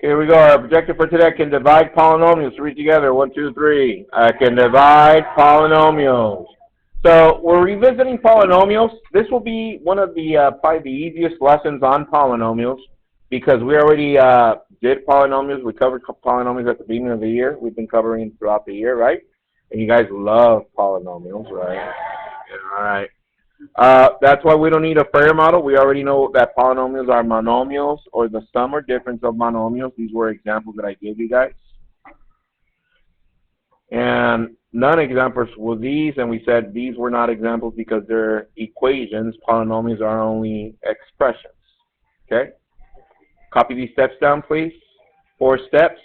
Here we go. Our objective for today: I can divide polynomials. Read together. 1, 2, 3. I can divide polynomials. So we're revisiting polynomials. This will be one of the probably the easiest lessons on polynomials because we already did polynomials. We covered polynomials at the beginning of the year. We've been covering throughout the year, right? And you guys love polynomials, right? All right. That's why we don't need a Freire model. We already know that polynomials are monomials or the sum or difference of monomials. These were examples that I gave you guys. And non-examples were these, and we said these were not examples because they're equations. Polynomials are only expressions. Okay? Copy these steps down, please. 4 steps.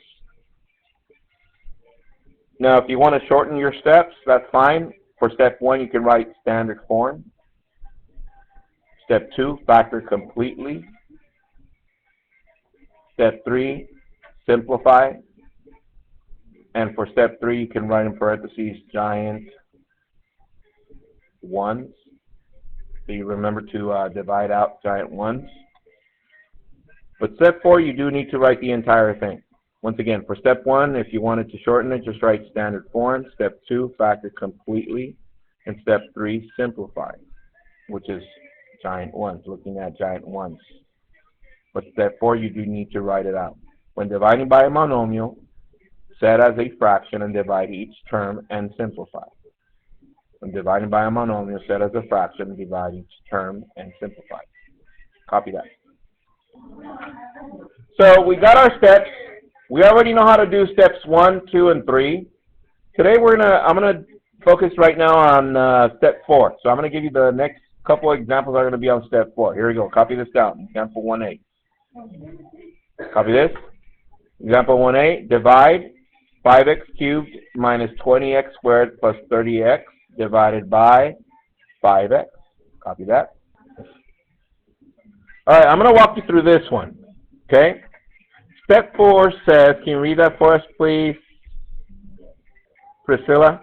Now, if you want to shorten your steps, that's fine. For step 1, you can write standard form. Step 2, factor completely. Step 3, simplify. And for step 3, you can write in parentheses giant ones. So you remember to divide out giant ones. But step 4, you do need to write the entire thing. Once again, for step 1, if you wanted to shorten it, just write standard form. Step 2, factor completely. And step 3, simplify, which is giant ones, looking at giant ones. But step 4, you do need to write it out. When dividing by a monomial, set as a fraction and divide each term and simplify. When dividing by a monomial, set as a fraction and divide each term and simplify. Copy that. So we got our steps. We already know how to do steps 1, 2, and 3. Today I'm gonna focus right now on step 4. So I'm gonna give you the next couple of examples are gonna be on step 4. Here we go. Copy this down. Example 1A. Copy this. Example 1A. Divide 5x cubed minus 20x squared plus 30x divided by 5x. Copy that. All right, I'm going to walk you through this one. Okay? Step 4 says, can you read that for us, please, Priscilla?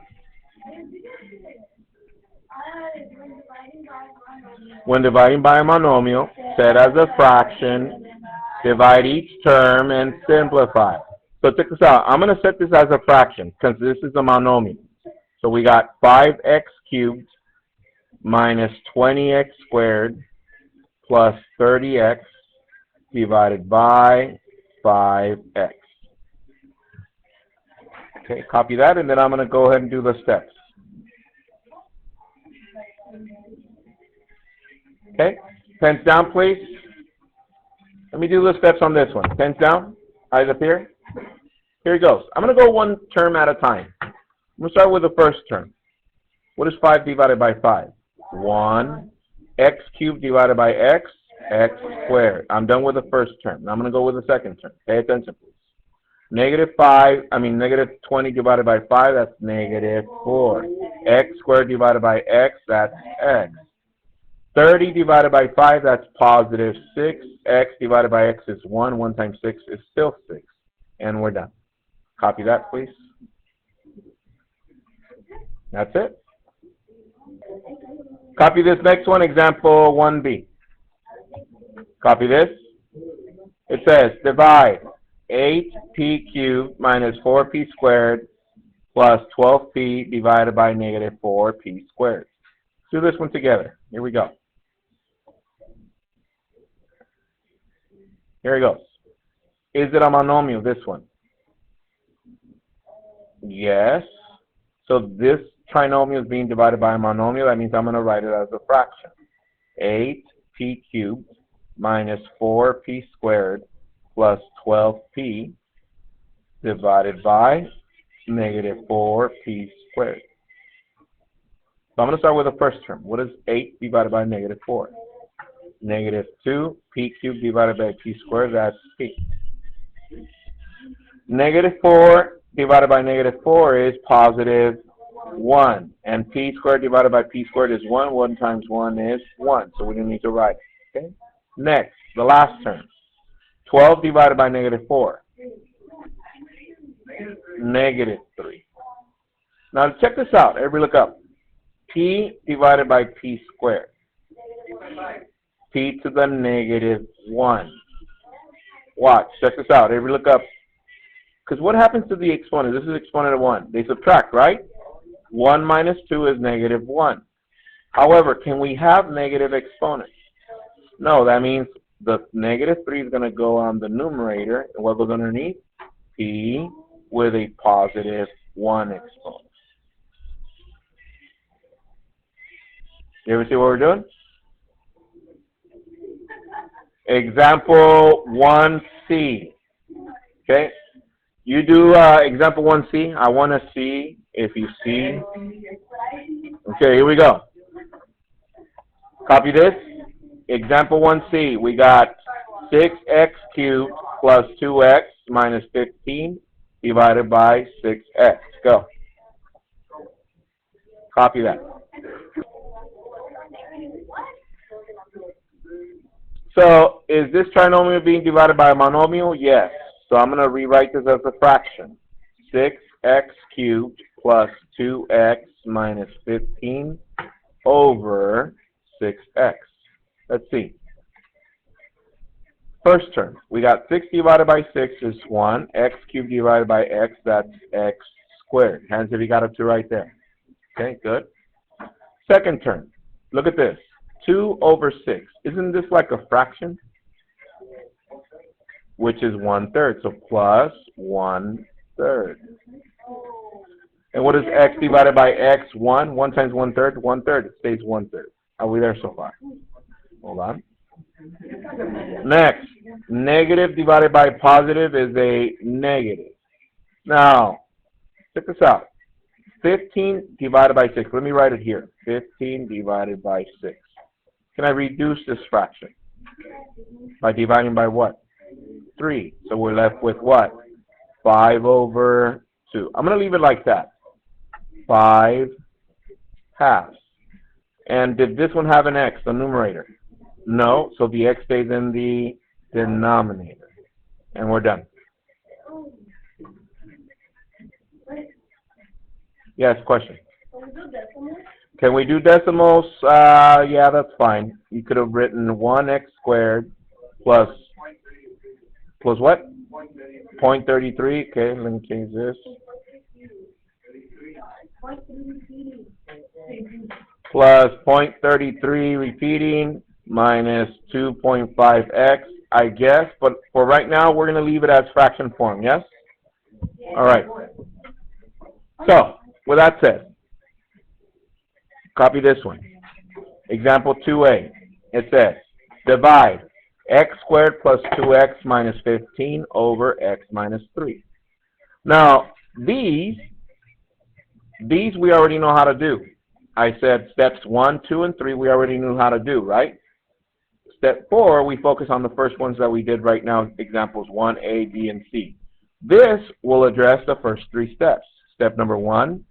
When dividing by a monomial, set as a fraction, divide each term, and simplify. So check this out. I'm going to set this as a fraction because this is a monomial. So we got 5x cubed minus 20x squared plus 30x divided by 5x. Okay, copy that, and then I'm going to go ahead and do the steps. Okay, pens down, please. Let me do the steps on this one. Pens down, eyes up here. Here it goes. I'm going to go one term at a time. I'm going to start with the first term. What is 5 divided by 5? 1. X cubed divided by x, x squared. I'm done with the first term. Now I'm going to go with the second term. Pay attention, please. Negative 20 divided by 5, that's negative 4. X squared divided by x, that's x. 30 divided by 5, that's positive 6. X divided by x is 1. 1 times 6 is still 6. And we're done. Copy that, please. That's it. Copy this next one, example 1B. Copy this. It says, divide 8p cubed minus 4p squared plus 12p divided by negative 4p squared. Let's do this one together. Here we go. Here it goes. Is it a monomial, this one? Yes. So this trinomial is being divided by a monomial. That means I'm going to write it as a fraction. 8p cubed minus 4p squared plus 12p divided by negative 4p squared. So I'm going to start with the first term. What is 8 divided by negative 4? Negative 2. P cubed divided by p squared, that's p. Negative 4 divided by negative 4 is positive 1. And p squared divided by p squared is 1. 1 times 1 is 1. So we don't need to write it. Okay? Next, the last term. 12 divided by negative 4. Negative 3. Now check this out. Everybody look up. P divided by p squared. P to the negative 1. Watch. Check this out. Everybody look up. Because what happens to the exponent? This is exponent of 1. They subtract, right? 1 minus 2 is negative 1. However, can we have negative exponents? No, that means the negative 3 is going to go on the numerator. And what goes underneath? P with a positive 1 exponent. You ever see what we're doing? Example 1C. Okay? You do example 1C. I want to see if you see. Okay, here we go. Copy this. Example 1C. We got 6x cubed plus 2x minus 15 divided by 6x. Go. Copy that. So, is this trinomial being divided by a monomial? Yes. So, I'm going to rewrite this as a fraction. 6x cubed plus 2x minus 15 over 6x. Let's see. First term, we got 6 divided by 6 is 1. X cubed divided by x, that's x squared. Hands if you got a 2 right there. Okay, good. Second term, look at this. 2 over 6. Isn't this like a fraction? Which is 1/3. So plus 1/3. And what is x divided by x? 1. 1 times 1/3? 1/3. It stays 1/3. Are we there so far? Hold on. Next, negative divided by positive is a negative. Now, check this out. 15 divided by 6. Let me write it here. 15 divided by 6. Can I reduce this fraction? By dividing by what? 3. So we're left with what? 5 over 2. I'm going to leave it like that. 5 halves. And did this one have an x, the numerator? No, so the x stays in the denominator. And we're done. Yes, question. Can we do decimals? Yeah, that's fine. You could have written 1x squared plus what? 0.33. Okay, let me change this. Plus 0.33 repeating minus 2.5x, I guess. But for right now, we're going to leave it as fraction form, yes? All right. So, with that said, copy this one. Example 2a. It says, divide x squared plus 2x minus 15 over x minus 3. Now, these we already know how to do. I said steps 1, 2, and 3 we already knew how to do, right? Step 4, we focus on the first ones that we did right now, examples 1, A, B, and C. This will address the first 3 steps. Step number 1,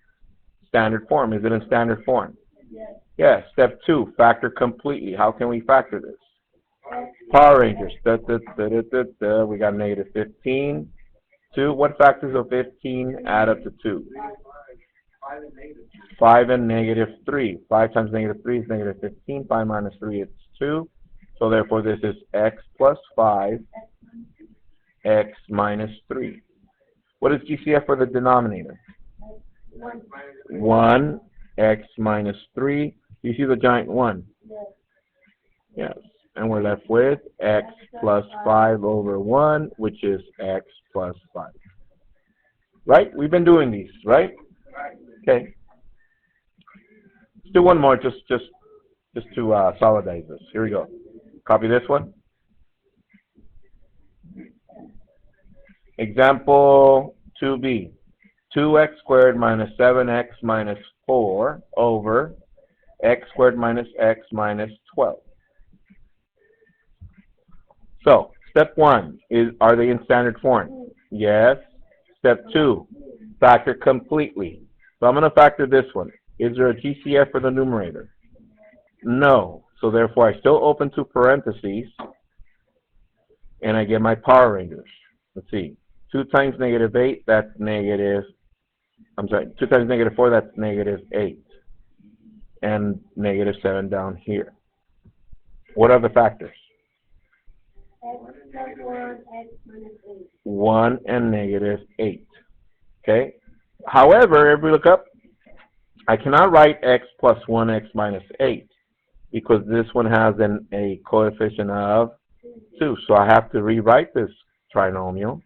standard form. Is it in standard form? Yes. Yes. Step 2, factor completely. How can we factor this? Power Rangers. We got negative 15. 2. What factors of 15 add up to 2? 5 and negative 3. 5 times negative 3 is negative 15. 5 minus 3 is 2. So therefore this is x plus 5, x minus 3. What is GCF for the denominator? 1, x minus 3. You see the giant 1? Yes. And we're left with x plus 5 over 1, which is x plus 5. Right? We've been doing these, right? Okay. Let's do one more just to solidize this. Here we go. Copy this one. Example 2b. 2x squared minus 7x minus 4 over x squared minus x minus 12. So, step 1 is, are they in standard form? Yes. Step 2, factor completely. So I'm going to factor this one. Is there a GCF for the numerator? No. So therefore I still open 2 parentheses and I get my Power Rangers. Let's see. 2 times negative 8, that's negative, 2 times negative 4, that's negative 8. And negative 7 down here. What are the factors? 1 and negative 8. Okay? However, if we look up, I cannot write x plus 1x minus 8 because this one has a coefficient of 2. So I have to rewrite this trinomial,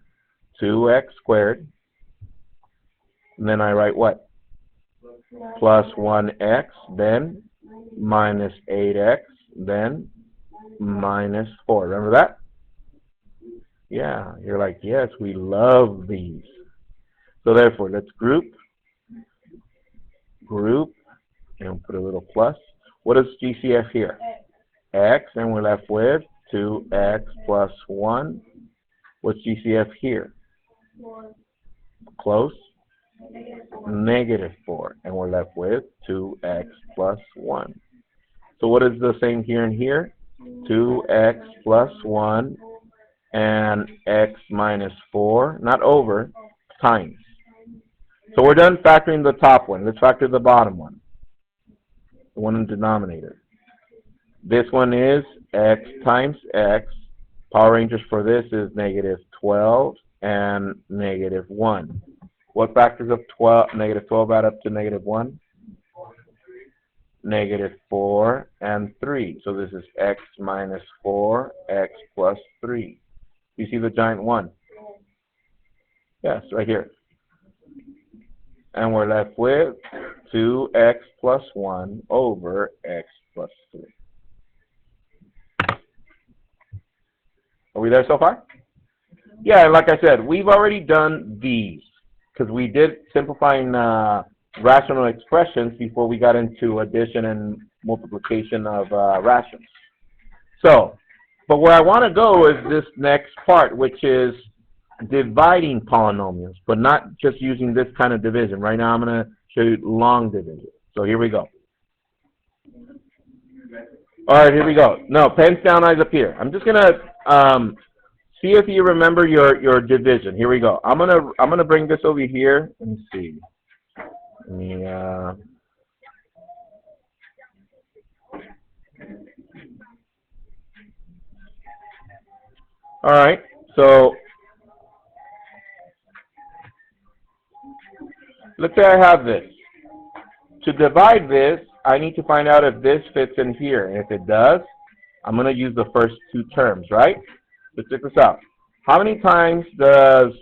2x squared, and then I write what? Plus 1x, then minus 8x, then minus 4. Remember that? Yeah, you're like, yes, we love these. So therefore, let's group, and put a little plus. What is GCF here? X, and we're left with 2x plus 1. What's GCF here? Close. Negative 4, and we're left with 2x plus 1. So what is the same here and here? 2x plus 1 and x minus 4, not over, times. So we're done factoring the top one. Let's factor the bottom one, the one in the denominator. This one is x times x. Power Rangers for this is negative 12 and negative 1. What factors of negative 12 add up to negative 1? Negative 4 and 3. So this is x minus 4, x plus 3. You see the giant 1? Yes, right here. And we're left with 2x plus 1 over x plus 3. Are we there so far? Yeah, like I said, we've already done these because we did simplifying rational expressions before we got into addition and multiplication of rations. So, but where I want to go is this next part, which is dividing polynomials, but not just using this kind of division. Right now I'm going to show you long division. So here we go. All right, here we go. No, pens down, eyes up here. I'm just going to see if you remember your division. Here we go. I'm gonna bring this over here. Let me see. Let me, all right. So let's say I have this. To divide this, I need to find out if this fits in here. And if it does, I'm going to use the first two terms, right? Let's check this out. How many times does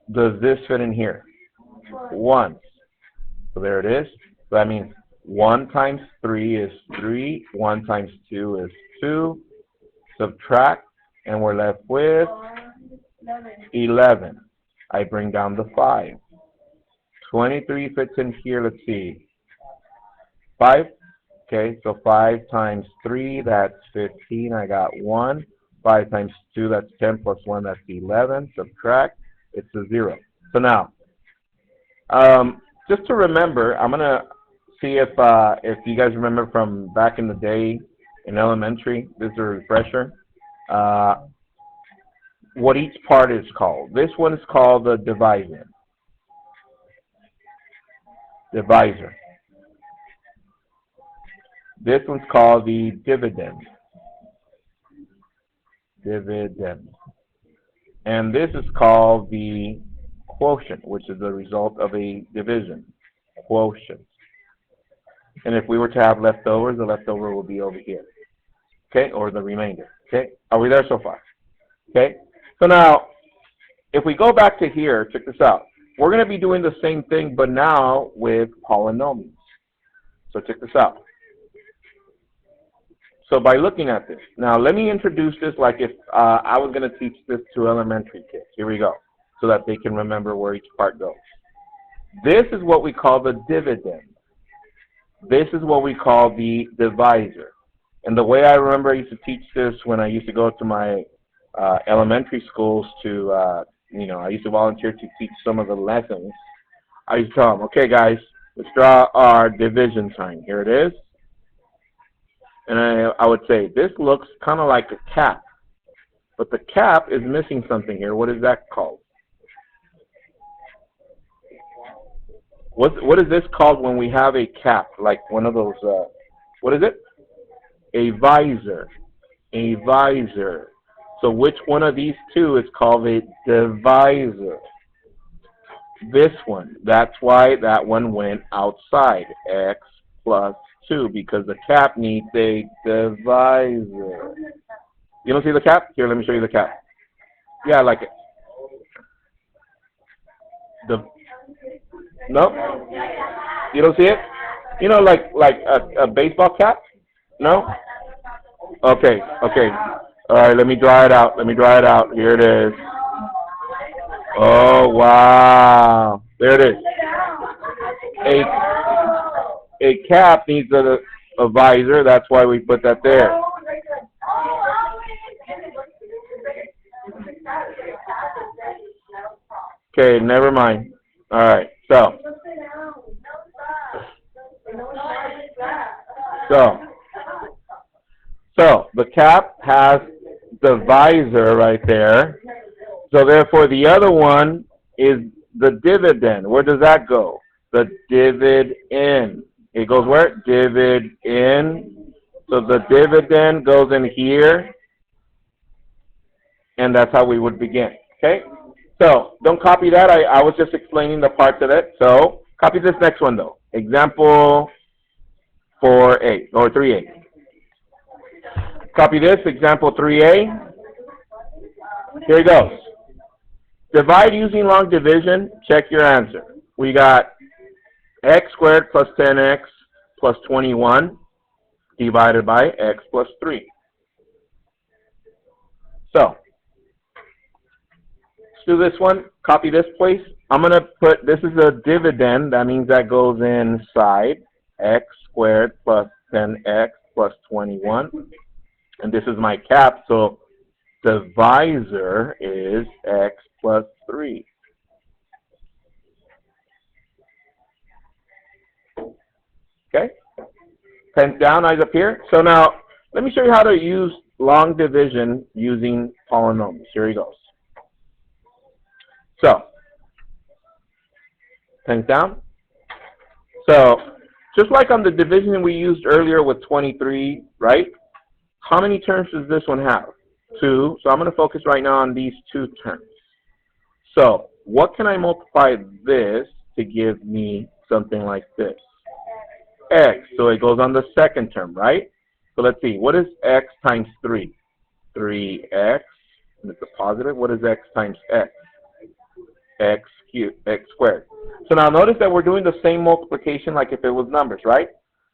this fit in here? Once. So there it is. So that means 1 times 3 is 3. 1 times 2 is 2. Subtract, and we're left with 11. I bring down the 5. 23 fits in here. Let's see. 5. Okay, so 5 times 3, that's 15. I got 1. 5 times 2, that's 10 plus 1, that's 11. Subtract, it's a 0. So now, just to remember, I'm going to see if you guys remember from back in the day in elementary, this is a refresher, what each part is called. This one is called the divisor. Divisor. This one's called the dividend. Dividend. And this is called the quotient, which is the result of a division. Quotient. And if we were to have leftovers, the leftover will be over here. Okay, or the remainder. Okay, are we there so far? Okay, so now, if we go back to here, check this out. We're going to be doing the same thing, but now with polynomials. So check this out. So by looking at this, now let me introduce this like if I was going to teach this to elementary kids. Here we go, so that they can remember where each part goes. This is what we call the dividend. This is what we call the divisor. And the way I remember I used to teach this when I used to go to my elementary schools to, I used to volunteer to teach some of the lessons. I used to tell them, okay guys, let's draw our division sign. Here it is. And I would say, this looks kind of like a cap. But the cap is missing something here. What is that called? What is this called when we have a cap? Like one of those, what is it? A visor. a visor. So which one of these two is called a divisor? This one. That's why that one went outside. X plus 2, because the cap needs a divisor. You don't see the cap? Here, let me show you the cap. Yeah, I like it. No? You don't see it? You know, like a baseball cap? No? Okay, okay. All right, let me dry it out. Let me dry it out. Here it is. Oh, wow. There it is. A cap needs a visor. That's why we put that there. Okay, never mind. All right, so the cap has the visor right there. So therefore, the other one is the dividend. Where does that go? The dividend. It goes where? Dividend. So the dividend goes in here, and that's how we would begin. Okay? So don't copy that. I was just explaining the parts of it. So copy this next one, though. Example 4A, or 3A. Copy this, example 3A. Here it goes. Divide using long division. Check your answer. We got x squared plus 10x plus 21 divided by x plus 3. So, let's do this one. Copy this, please. I'm going to put, this is a dividend. That means that goes inside x squared plus 10x plus 21. And this is my cap, so divisor is x plus 3. Okay? Pens down, eyes up here. So now, let me show you how to use long division using polynomials. Here he goes. So, pens down. So, just like on the division we used earlier with 23, right? How many terms does this one have? 2. So I'm going to focus right now on these 2 terms. So what can I multiply this to give me something like this? X. So it goes on the second term, right? So let's see. What is x times 3? 3x. And it's a positive. What is x times x? X cubed, x squared. So now notice that we're doing the same multiplication like if it was numbers, right?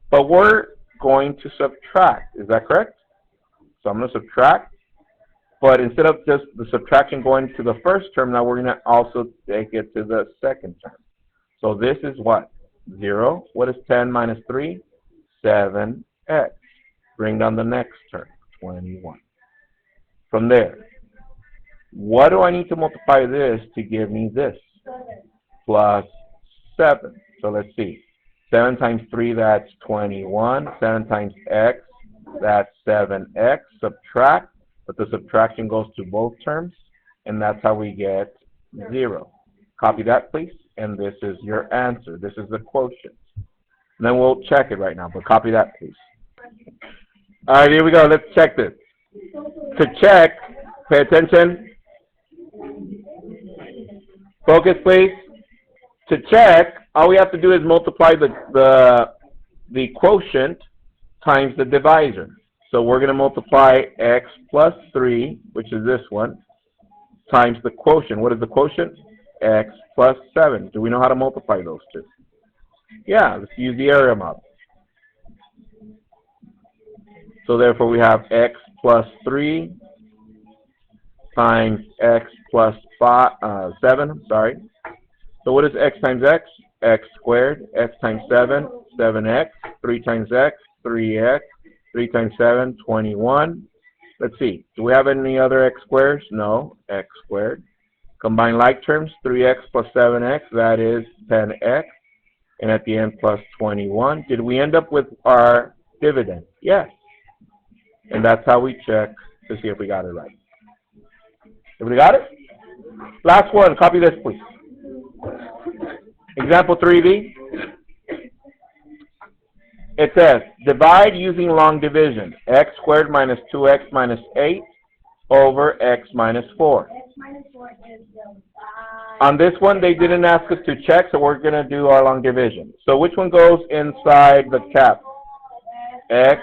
But we're going to subtract. Is that correct? So I'm going to subtract, but instead of just the subtraction going to the first term, now we're going to also take it to the second term. So this is what? 0. What is 10 minus 3? 7x. Bring down the next term, 21. From there, what do I need to multiply this to give me this? Plus 7. So let's see. 7 times 3, that's 21. 7 times x, that's 7x. Subtract, but the subtraction goes to both terms, and that's how we get 0. Copy that, please, and this is your answer. This is the quotient. And then we'll check it right now, but copy that, please. All right, here we go. Let's check this. To check, pay attention. Focus, please. To check, all we have to do is multiply the quotient times the divisor. So we're going to multiply x plus 3, which is this one, times the quotient. What is the quotient? X plus 7. Do we know how to multiply those two? Yeah, let's use the area model. So therefore we have x plus 3 times x plus 7. Sorry. So what is x times x? X squared. X times 7, 7x. 3 times x, 3x. 3 times 7, 21. Let's see. Do we have any other x squares? No. X squared. Combine like terms. 3x plus 7x. That is 10x. And at the end, plus 21. Did we end up with our dividend? Yes. And that's how we check to see if we got it right. Everybody got it? Last one. Copy this, please. Example 3B. It says, divide using long division. X squared minus 2x minus 8 over x minus 4. On this one, they didn't ask us to check, so we're going to do our long division. So which one goes inside the cap? X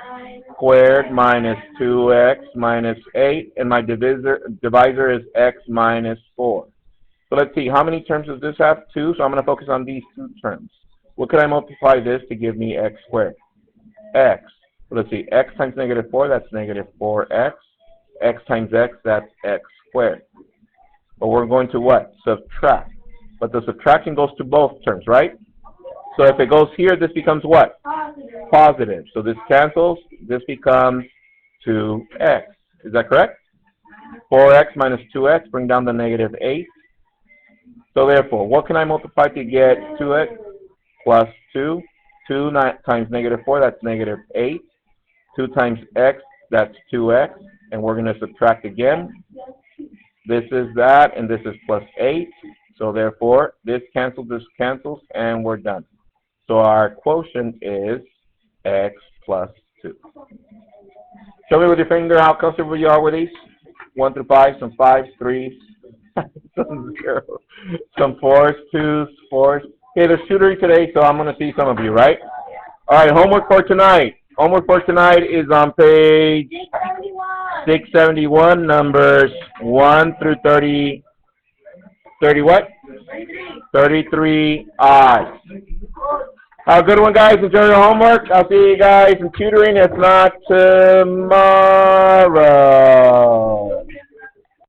squared minus 2x minus 8, and my divisor is x minus 4. So let's see, how many terms does this have? 2, so I'm going to focus on these 2 terms. What could I multiply this to give me x squared? X. So let's see, x times negative 4, that's negative 4x. X times x, that's x squared. But we're going to what? Subtract. But the subtraction goes to both terms, right? So if it goes here, this becomes what? Positive. So this cancels. This becomes 2x. Is that correct? 4x minus 2x, bring down the negative 8. So therefore, what can I multiply to get 2x? Plus 2. 2 times negative 4, that's negative 8. 2 times x, that's 2x. And we're going to subtract again. This is that, and this is plus 8. So therefore, this cancels, and we're done. So our quotient is x plus 2. Show me with your finger how comfortable you are with these. 1 through 5, some 5s, 3s, some 0s, some 4s, 2s, 4s. Okay, there's tutoring today, so I'm going to see some of you, right? All right, homework for tonight. Homework for tonight is on page 671, numbers 1 through 30. 30 what? 33 odds. Have a good one, guys. Enjoy your homework. I'll see you guys in tutoring, if not tomorrow.